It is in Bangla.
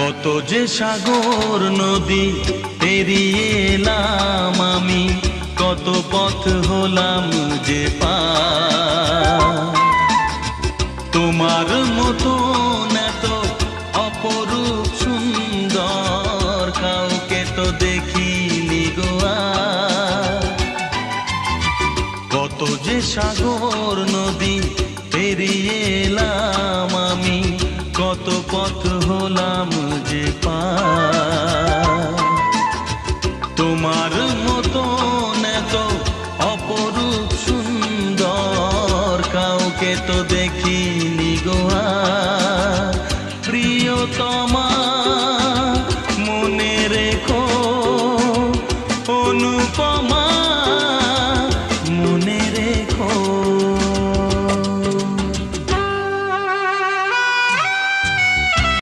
কত যে সাগর নদী পেরিয়ে এলাম আমি, কত পথ হলাম যে পার। তোমার মতো এত অপরূপ সুন্দর কাউকে তো দেখিনি গো আর। কত যে সাগর নদী পেরিয়ে এলাম আমি, কত পথ হলাম যে পার। তোমার মতো এত অপরূপ সুন্দর কাউকে তো দেখিনি গো আর। প্রিয়তমা